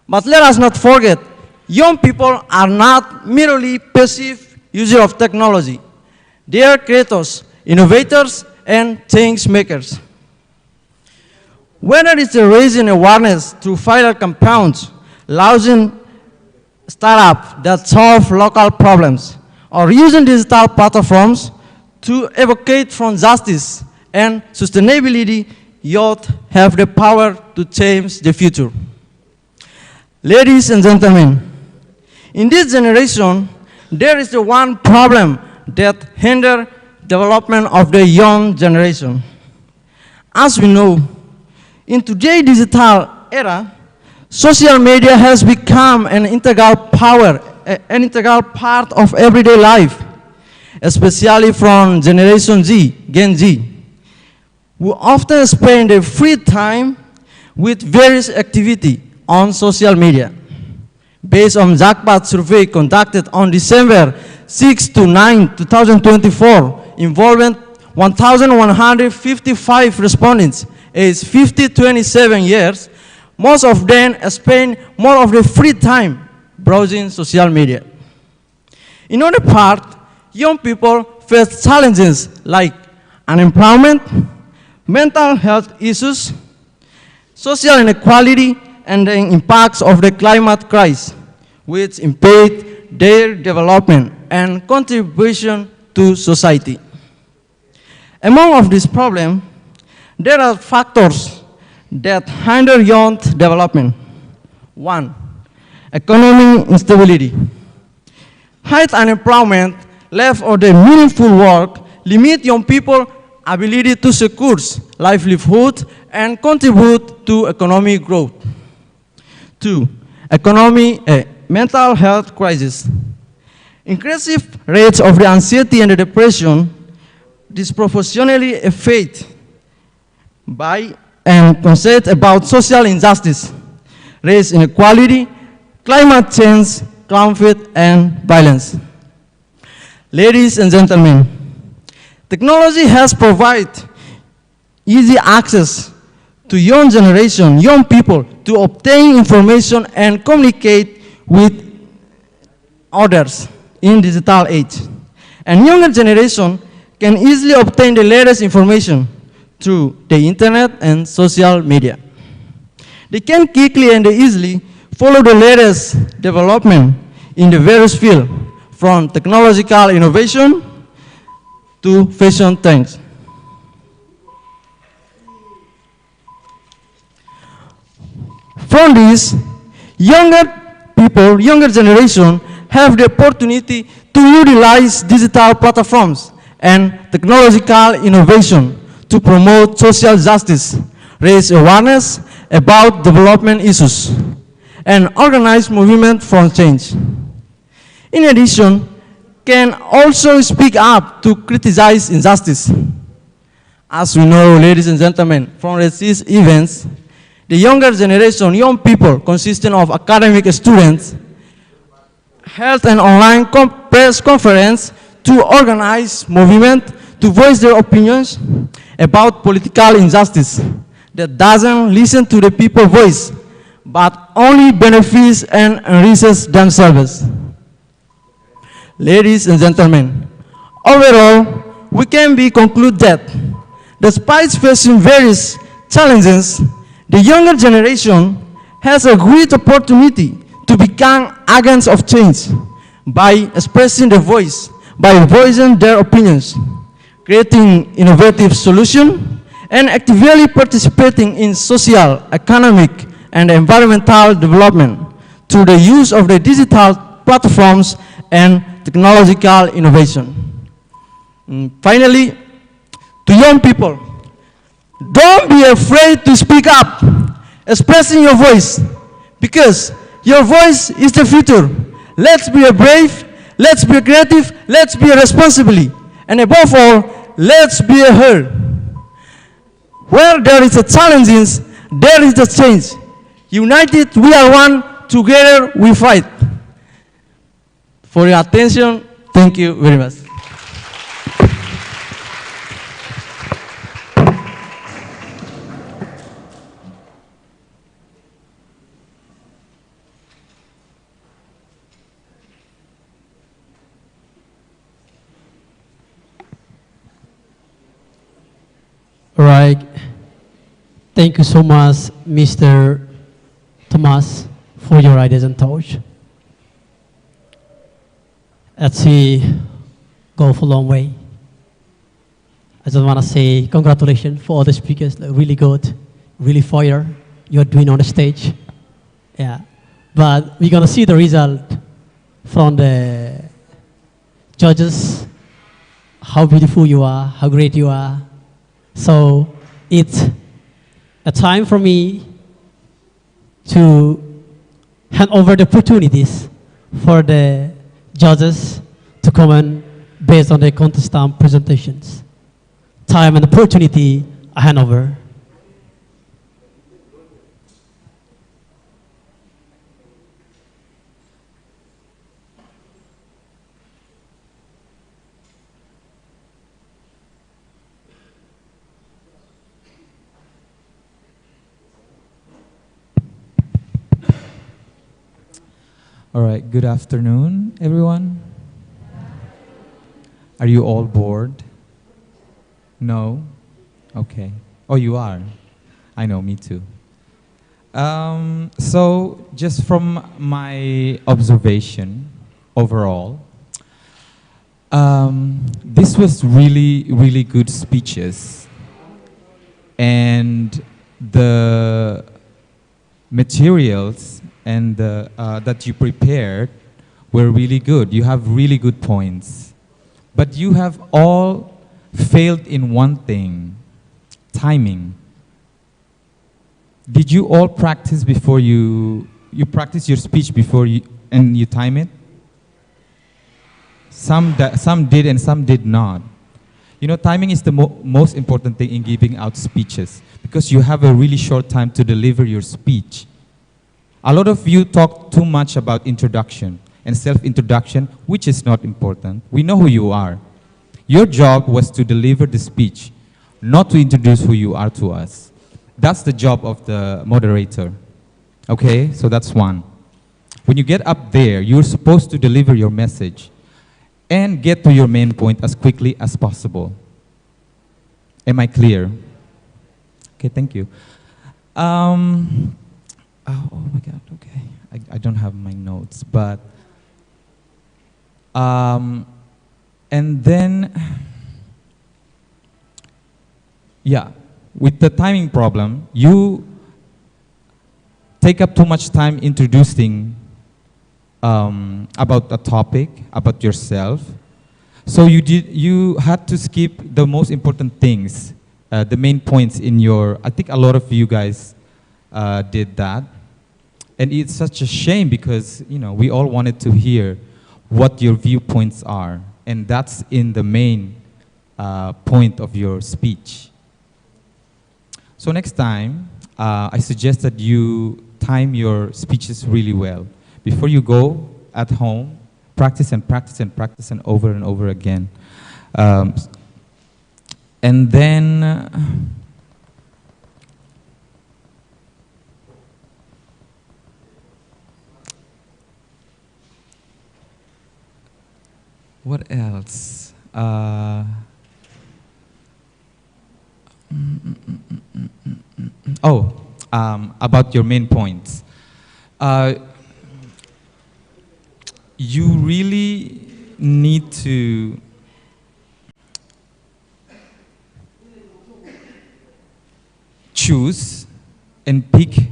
But let us not forget, young people are not merely passive users of technology. They are creators, innovators, and change makers. Whether it's raising awareness through viral campaigns, launching startups that solve local problems, or using digital platforms to advocate for justice and sustainability, youth have the power to change the future. Ladies and gentlemen, in this generation, there is the one problem that hinders development of the young generation. As we know, in today's digital era, social media has become an integral part of everyday life, especially from Generation Z, Gen Z, who often spend their free time with various activities on social media. Based on Jackpot survey conducted on December 6 to 9, 2024, involving 1,155 respondents aged 50 to 27 years, most of them spend more of their free time browsing social media. In other part, young people face challenges like unemployment, mental health issues, social inequality, and the impacts of the climate crisis, which impede their development and contribution to society. Among of these problems, there are factors that hinder young development. One, economic instability. High unemployment, lack of the meaningful work, limit young people's ability to secure livelihood and contribute to economic growth. Two, mental health crisis. Increasing rates of the anxiety and the depression disproportionately affect by and concerns about social injustice, race inequality, climate change, conflict, and violence. Ladies and gentlemen, technology has provided easy access to young generation, young people, to obtain information and communicate with others in digital age. And younger generation can easily obtain the latest information through the internet and social media. They can quickly and easily follow the latest development in the various fields, from technological innovation to fashion trends. From this, younger people, younger generation have the opportunity to utilize digital platforms and technological innovation to promote social justice, raise awareness about development issues, and organize movement for change. In addition, can also speak up to criticize injustice. As we know, ladies and gentlemen, from these events, the younger generation, young people consisting of academic students, held an online press conference to organize movement to voice their opinions about political injustice that doesn't listen to the people's voice, but only benefits and enriches themselves. Ladies and gentlemen, overall, we can conclude that despite facing various challenges, the younger generation has a great opportunity to become agents of change by expressing their voice, by voicing their opinions, creating innovative solutions, and actively participating in social, economic, and environmental development through the use of the digital platforms and technological innovation. Finally, to young people, don't be afraid to speak up, expressing your voice, because your voice is the future. Let's be brave, let's be creative, let's be responsible, and above all, let's be heard. Where there is a challenge, there is a change. United, we are one. Together, we fight. For your attention, thank you very much.
All right. Thank you so much, Mr. Thomas, for your ideas and thoughts. Let's see, go for a long way. I just want to say congratulations for all the speakers. Really good, really fire you're doing on the stage. Yeah, but we're gonna see the result from the judges. How beautiful you are, how great you are. So it's a time for me to hand over the opportunities for the judges to comment based on the contestant presentations. Time and opportunity, I hand over.
All right, good afternoon, everyone. Are you all bored? No? Okay. Oh, you are? I know, me too. So, just from my observation overall, this was really good speeches. And the materials and that you prepared were really good. You have really good points. But you have all failed in one thing, timing. Did you all practice before you practice your speech before you time it? Some did and some did not. You know, timing is the most important thing in giving out speeches because you have a really short time to deliver your speech. A lot of you talk too much about introduction and self-introduction, which is not important. We know who you are. Your job was to deliver the speech, not to introduce who you are to us. That's the job of the moderator. Okay, so that's one. When you get up there, you're supposed to deliver your message and get to your main point as quickly as possible. Am I clear? Okay, thank you. Oh my God, okay. I don't have my notes, but and then, yeah, with the timing problem, you take up too much time introducing about a topic, about yourself. So you had to skip the most important things, the main points in your, I think a lot of you guys did that. And it's such a shame because, you know, we all wanted to hear what your viewpoints are. And that's in the main point of your speech. So next time, I suggest that you time your speeches really well. Before you go at home, practice and practice and practice and over again. And then, What else? About your main points. You really need to choose and pick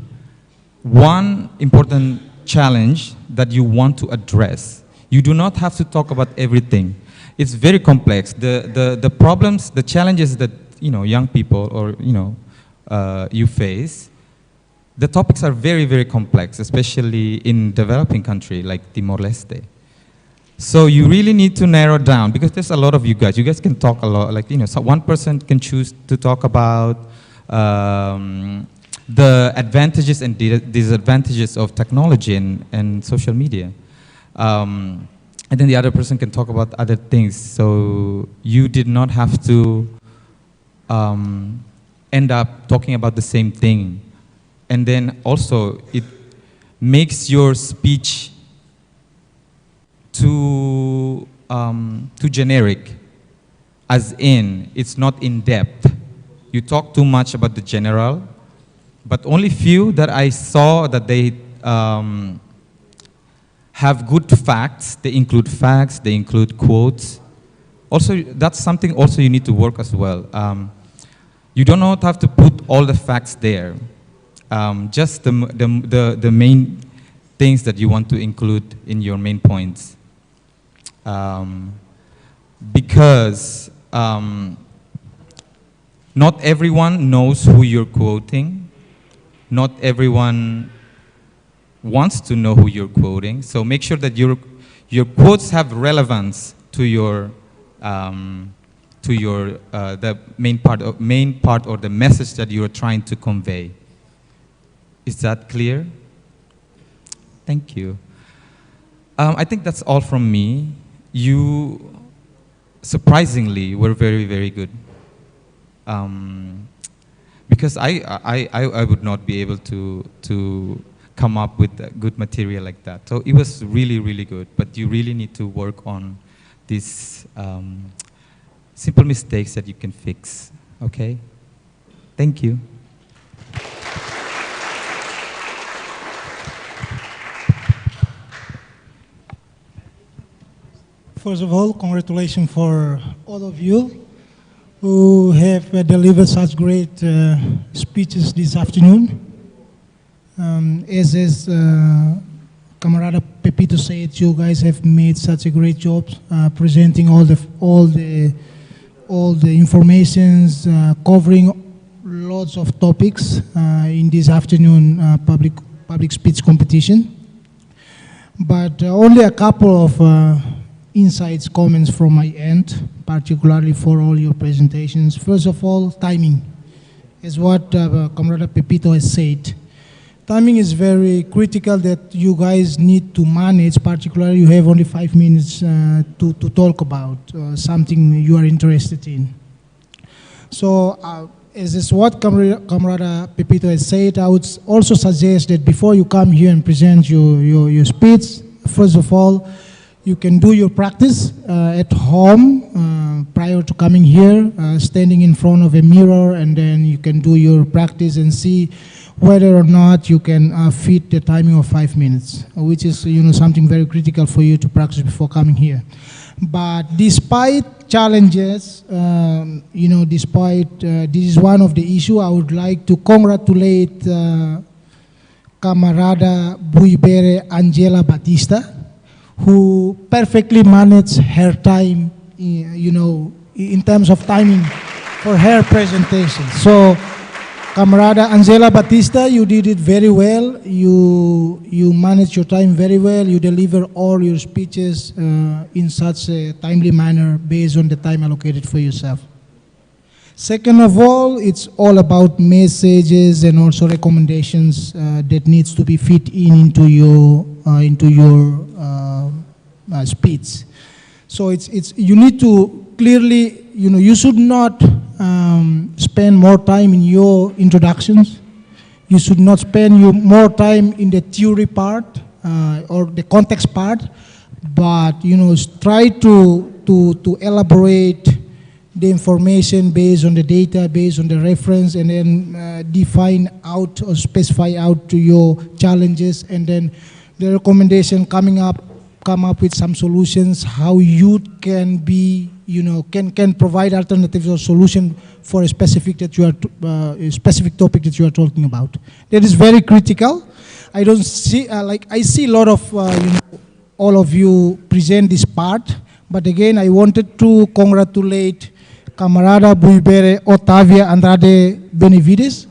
one important challenge that you want to address. You do not have to talk about everything. It's very complex. The problems, the challenges that young people or you face, the topics are very, very complex, especially in developing country like Timor-Leste. So you really need to narrow down, because there's a lot of you guys. You guys can talk a lot, like, so one person can choose to talk about the advantages and disadvantages of technology and social media. And then the other person can talk about other things. So you did not have to end up talking about the same thing. And then also, it makes your speech too generic, as in, it's not in depth. You talk too much about the general, but only few that I saw that they have good facts. They include facts, they include quotes. Also, that's something also you need to work as well. You do not have to put all the facts there. Just the main things that you want to include in your main points. Because not everyone knows who you're quoting. Not everyone wants to know who you're quoting. So make sure that your quotes have relevance to your the main part or the message that you're trying to convey. Is that clear? Thank you. I think that's all from me. You, surprisingly, were very, very good. Because I would not be able to come up with good material like that. So it was really, really good. But you really need to work on these simple mistakes that you can fix. Okay? Thank you.
First of all, congratulations for all of you who have delivered such great speeches this afternoon. As Camarada Pepito said, you guys have made such a great job presenting all the informations, covering lots of topics in this afternoon public speech competition. But only a couple of insights, comments from my end, particularly for all your presentations. First of all, timing. As what Camarada Pepito has said, timing is very critical that you guys need to manage, particularly you have only 5 minutes to talk about something you are interested in. So as is what Camarada Pepito has said, I would also suggest that before you come here and present your speech, first of all, you can do your practice at home prior to coming here, standing in front of a mirror, and then you can do your practice and see whether or not you can fit the timing of 5 minutes, which is something very critical for you to practice before coming here. But despite challenges, despite this is one of the issues, I would like to congratulate Camarada Buibere Angela Batista, who perfectly managed her time, in terms of timing for her presentation. So, Camarada Angela Batista, you did it very well. You managed your time very well. You deliver all your speeches in such a timely manner based on the time allocated for yourself. Second of all, it's all about messages and also recommendations that needs to be fit into your speech. So you need to clearly, you should not spend more time in your introductions. You should not spend more time in the theory part or the context part, but try to elaborate the information based on the data, based on the reference, and then define out or specify out to your challenges, and then the recommendation come up with some solutions how you can be, can provide alternatives or solution for a specific a specific topic that you are talking about. That is very critical. I don't see I see a lot of all of you present this part, but again I wanted to congratulate Camarada Buibere Octavia Andrade Benavides.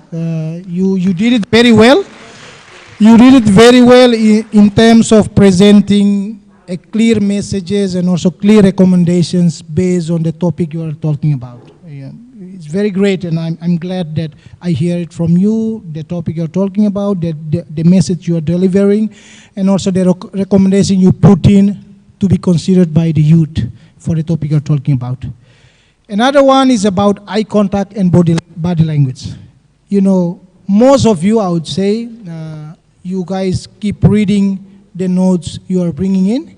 You did it very well. You did it very well in terms of presenting a clear messages and also clear recommendations based on the topic you are talking about. It's very great, and I'm glad that I hear it from you, the topic you're talking about, the message you are delivering, and also the recommendation you put in to be considered by the youth for the topic you're talking about. Another one is about eye contact and body language. Most of you, I would say, you guys keep reading the notes you are bringing in.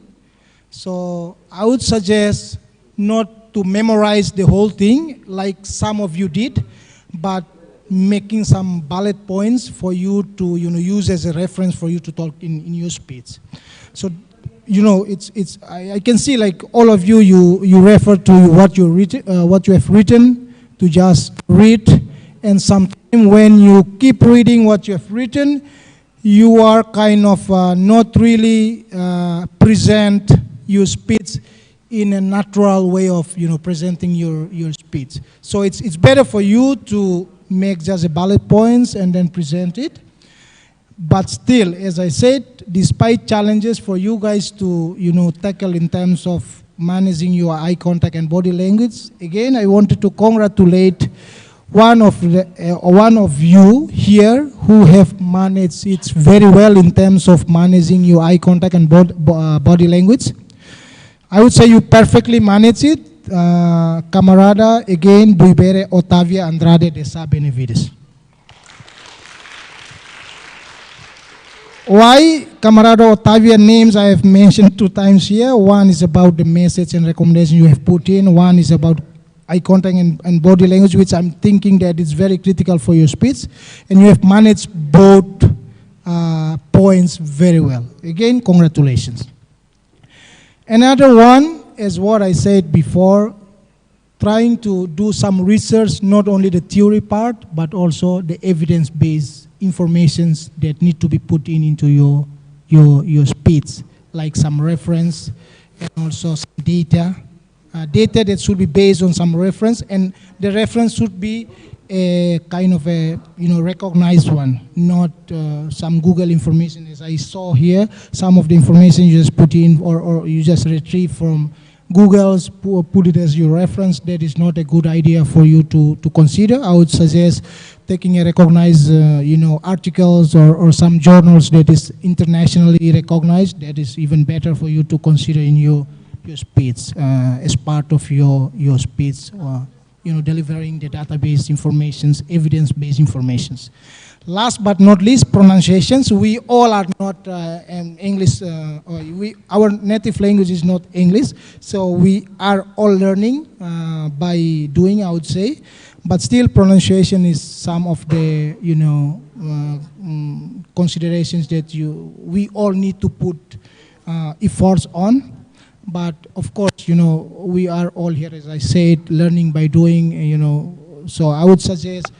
So I would suggest not to memorize the whole thing like some of you did, but making some bullet points for you to use as a reference for you to talk in your speech. So I can see like all of you refer to what you have written, to just read, and sometimes when you keep reading what you have written, you are kind of not really present your speech in a natural way of presenting your speech. So it's better for you to make just a bullet points and then present it. But still, as I said, despite challenges for you guys to tackle in terms of managing your eye contact and body language, again I wanted to congratulate one of you here who have managed it very well in terms of managing your eye contact and body language. I would say you perfectly manage it. Camarada, again, Buibere Octavia Andrade de Sa Benavides. Why Camarada Octavia names I have mentioned 2 times here. One is about the message and recommendation you have put in. One is about eye contact and body language, which I'm thinking that is very critical for your speech. And you have managed both points very well. Again, congratulations. Another one is what I said before, trying to do some research, not only the theory part, but also the evidence-based informations that need to be put into your speech, like some reference and also some data. Data that should be based on some reference, and the reference should be a kind of a recognized one, not some Google information as I saw here. Some of the information you just put in or you just retrieve from Google's, put it as your reference. That is not a good idea for you to consider. I would suggest taking a recognized articles or some journals that is internationally recognized. That is even better for you to consider in your speech as part of your speech, delivering the database informations, evidence-based informations. Last but not least, pronunciations. We all are not English, our native language is not English, so we are all learning by doing, I would say. But still, pronunciation is some of the considerations that we all need to put efforts on. But of course, we are all here, as I said, learning by doing, so I would suggest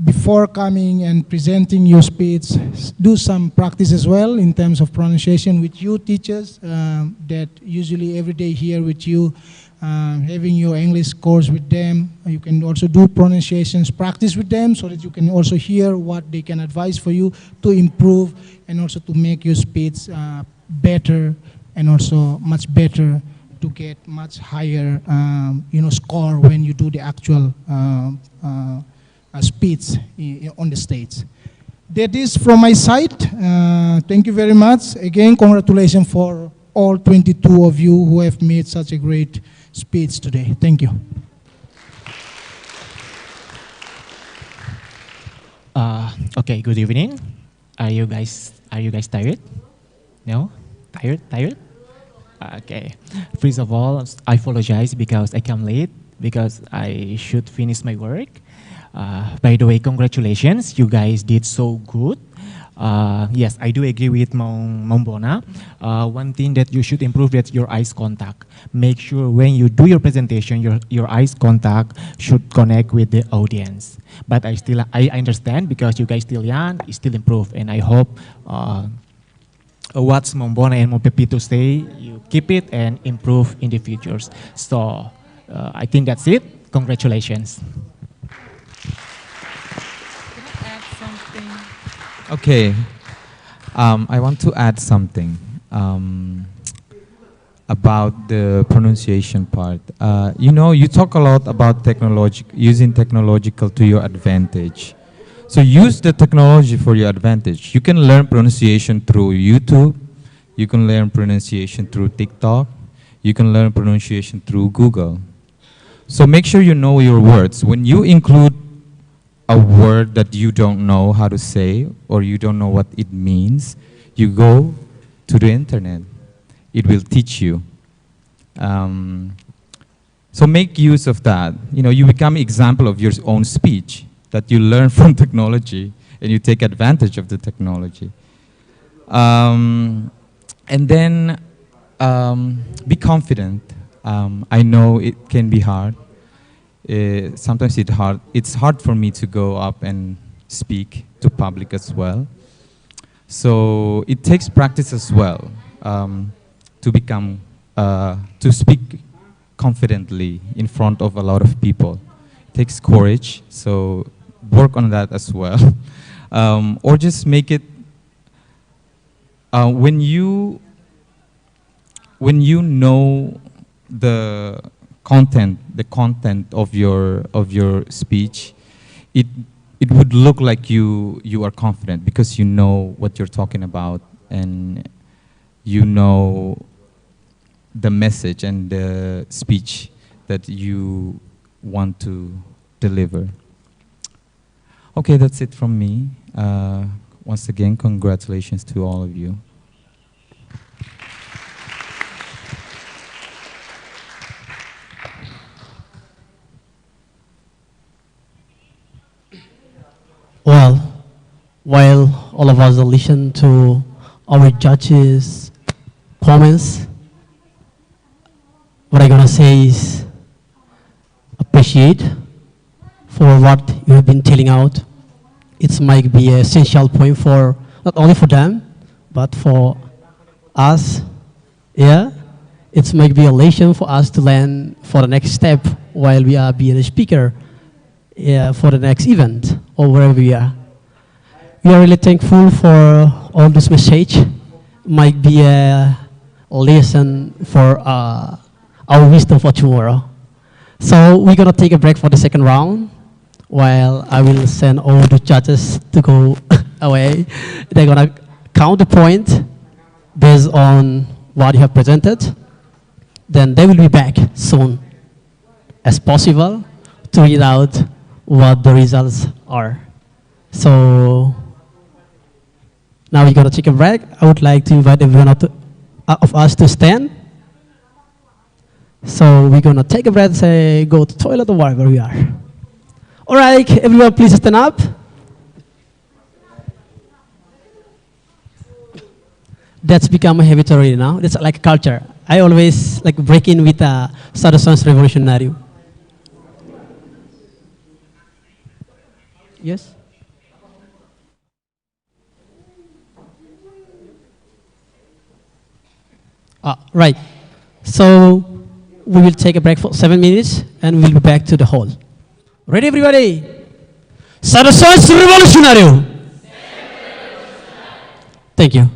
before coming and presenting your speech, do some practice as well in terms of pronunciation with you teachers that usually every day here with you, having your English course with them. You can also do pronunciations practice with them so that you can also hear what they can advise for you to improve and also to make your speech better, and also much better to get much higher, score when you do the actual speech on the stage. That is from my side. Thank you very much. Again, congratulations for all 22 of you who have made such a great speech today. Thank you.
Okay, good evening. Are you guys tired? No? Tired? Okay. First of all, I apologize because I come late because I should finish my work. By the way, congratulations, you guys did so good. Yes, I do agree with Mom Bona. One thing that you should improve is your eyes contact. Make sure when you do your presentation, your eyes contact should connect with the audience. But I understand because you guys still young, it still improve, and I hope what Mom Bona and Mom Pepito say, you keep it and improve in the futures. So I think that's it. Congratulations.
Okay, I want to add something about the pronunciation part. You talk a lot about using technological to your advantage. So use the technology for your advantage. You can learn pronunciation through YouTube. You can learn pronunciation through TikTok. You can learn pronunciation through Google. So make sure you know your words. When you include a word that you don't know how to say or you don't know what it means, you go to the internet. It will teach you. So make use of that. You become an example of your own speech that you learn from technology and you take advantage of the technology. And then be confident. I know it can be hard. Sometimes it's hard for me to go up and speak to public as well. So it takes practice as well to speak confidently in front of a lot of people. It takes courage, so work on that as well. Or just make it, when you know the content of your speech, it would look like you are confident because you know what you're talking about and you know the message and the speech that you want to deliver. Okay, that's it from me. Once again, congratulations to all of you.
Well, while all of us listen to our judges' comments, what I'm gonna say is appreciate for what you have been telling out. It might be an essential point for not only for them, but for us. Yeah, it might be a lesson for us to learn for the next step while we are being a speaker. Yeah, for the next event or wherever we are. We are really thankful for all this message. Might be a lesson for our wisdom for tomorrow. So we're gonna take a break for the second round while I will send all the judges to go away. They're gonna count the point based on what you have presented. Then they will be back soon as possible to read out what the results are. So now we're gonna take a break. I would like to invite everyone of us to stand. So we're gonna take a break, say go to toilet or wherever we are. All right, everyone please stand up. That's become a habit already now. It's like a culture. I always like break in with a Sarasons Revolutionary. Yes? Right. So we will take a break for 7 minutes and we'll be back to the hall. Ready, everybody? Sarasons Revolutionary. Thank you.